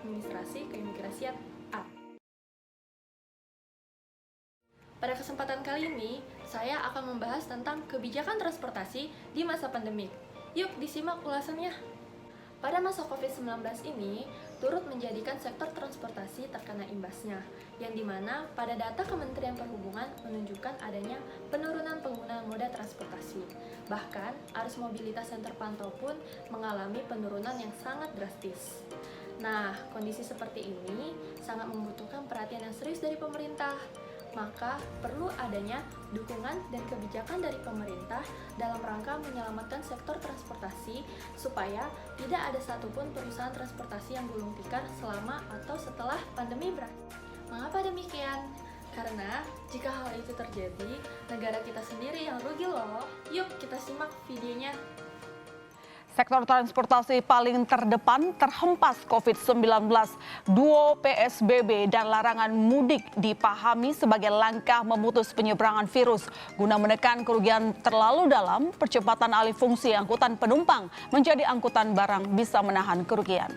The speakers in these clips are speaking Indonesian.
Administrasi Keimigrasian A. Pada kesempatan kali ini, saya akan membahas tentang kebijakan transportasi di masa pandemik. Yuk disimak ulasannya. Pada masa COVID-19 ini, turut menjadikan sektor transportasi terkena imbasnya, yang dimana pada data Kementerian Perhubungan menunjukkan adanya penurunan penggunaan moda transportasi. Bahkan, arus mobilitas yang terpantau pun mengalami penurunan yang sangat drastis. Nah, kondisi seperti ini sangat membutuhkan perhatian yang serius dari pemerintah. Maka perlu adanya dukungan dan kebijakan dari pemerintah dalam rangka menyelamatkan sektor transportasi supaya tidak ada satupun perusahaan transportasi yang gulung tikar selama atau setelah pandemi berakhir. Mengapa demikian? Karena jika hal itu terjadi, negara kita sendiri yang rugi loh. Yuk kita simak videonya. Sektor transportasi paling terdepan terhempas COVID-19. Duo PSBB dan larangan mudik dipahami sebagai langkah memutus penyebaran virus. Guna menekan kerugian terlalu dalam, percepatan alih fungsi angkutan penumpang menjadi angkutan barang bisa menahan kerugian.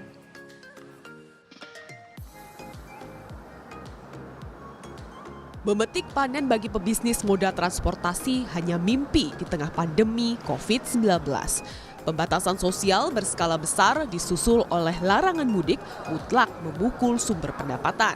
Memetik panen bagi pebisnis moda transportasi hanya mimpi di tengah pandemi COVID-19. Pembatasan sosial berskala besar disusul oleh larangan mudik mutlak memukul sumber pendapatan.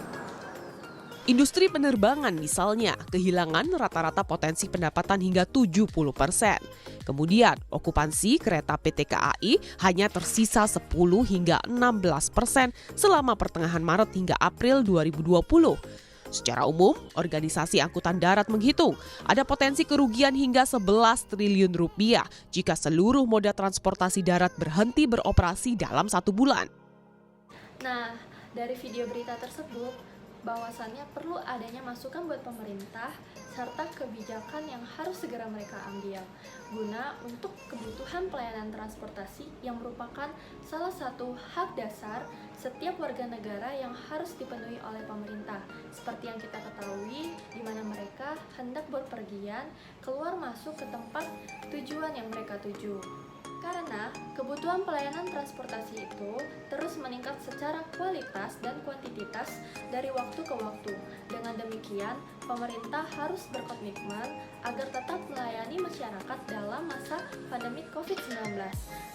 Industri penerbangan misalnya kehilangan rata-rata potensi pendapatan hingga 70%. Kemudian okupansi kereta PT KAI hanya tersisa 10 hingga 16% selama pertengahan Maret hingga April 2020. Secara umum, organisasi angkutan darat menghitung ada potensi kerugian hingga 11 triliun rupiah jika seluruh moda transportasi darat berhenti beroperasi dalam 1 bulan. Nah, dari video berita tersebut, bahwasannya perlu adanya masukan buat pemerintah serta kebijakan yang harus segera mereka ambil guna untuk kebutuhan pelayanan transportasi yang merupakan salah satu hak dasar setiap warga negara yang harus dipenuhi oleh pemerintah. Seperti yang kita ketahui, di mana mereka hendak berpergian keluar masuk ke tempat tujuan yang mereka tuju. Karena kebutuhan pelayanan transportasi itu terus meningkat secara kualitas dan kuantitas dari waktu ke waktu. Dengan demikian, pemerintah harus berkomitmen agar tetap melayani masyarakat dalam masa pandemi COVID-19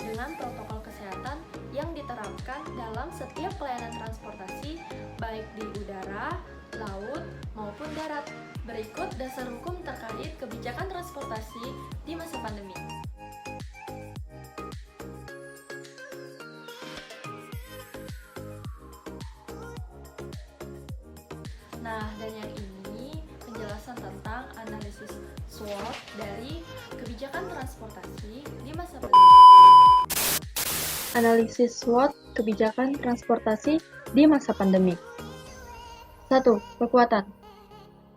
dengan protokol kesehatan yang diterapkan dalam setiap pelayanan transportasi baik di udara, laut, maupun darat. Berikut dasar hukum terkait kebijakan transportasi di masa pandemi. Nah, dan yang ini penjelasan tentang analisis SWOT dari kebijakan transportasi di masa pandemi. Analisis SWOT kebijakan transportasi di masa pandemi. 1. Kekuatan.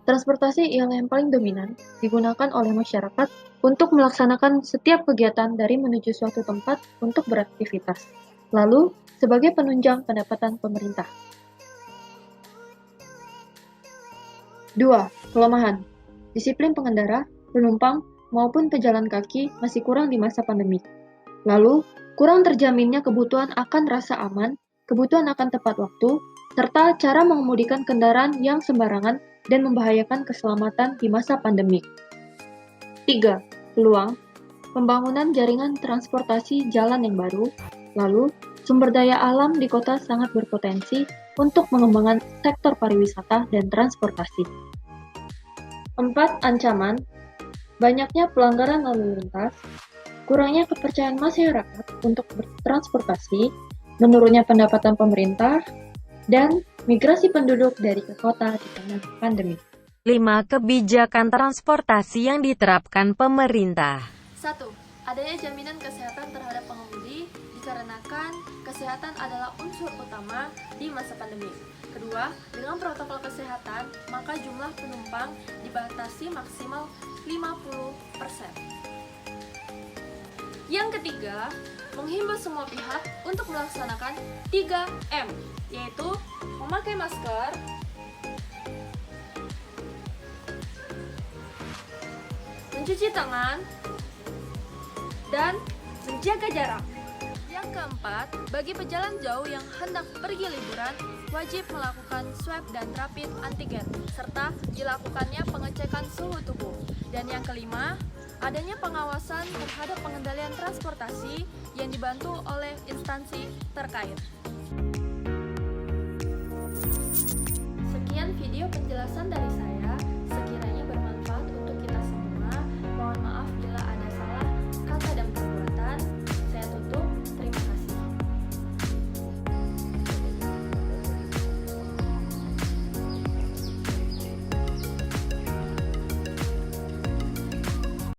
Transportasi ialah yang paling dominan digunakan oleh masyarakat untuk melaksanakan setiap kegiatan dari menuju suatu tempat untuk beraktivitas, lalu sebagai penunjang pendapatan pemerintah. 2. Kelemahan. Disiplin pengendara, penumpang, maupun pejalan kaki masih kurang di masa pandemi. Lalu, kurang terjaminnya kebutuhan akan rasa aman, kebutuhan akan tepat waktu, serta cara mengemudikan kendaraan yang sembarangan dan membahayakan keselamatan di masa pandemi. 3. Peluang. Pembangunan jaringan transportasi jalan yang baru, lalu sumber daya alam di kota sangat berpotensi untuk mengembangkan sektor pariwisata dan transportasi. 4. Ancaman. Banyaknya pelanggaran lalu lintas, kurangnya kepercayaan masyarakat untuk bertransportasi, menurunnya pendapatan pemerintah, dan migrasi penduduk dari ke kota di tengah pandemi. 5. Kebijakan transportasi yang diterapkan pemerintah. 1. Adanya jaminan kesehatan terhadap pengemudi dikarenakan kesehatan adalah unsur utama di masa pandemi. Kedua, dengan protokol kesehatan, maka jumlah penumpang dibatasi maksimal 50%. Yang ketiga, menghimbau semua pihak untuk melaksanakan 3M, yaitu memakai masker, mencuci tangan, dan menjaga jarak. Yang Yang keempat, bagi pejalan jauh yang hendak pergi liburan, wajib melakukan swab dan rapid antigen, serta dilakukannya pengecekan suhu tubuh. Dan yang kelima, adanya pengawasan terhadap pengendalian transportasi yang dibantu oleh instansi terkait. Sekian video penjelasan dari saya.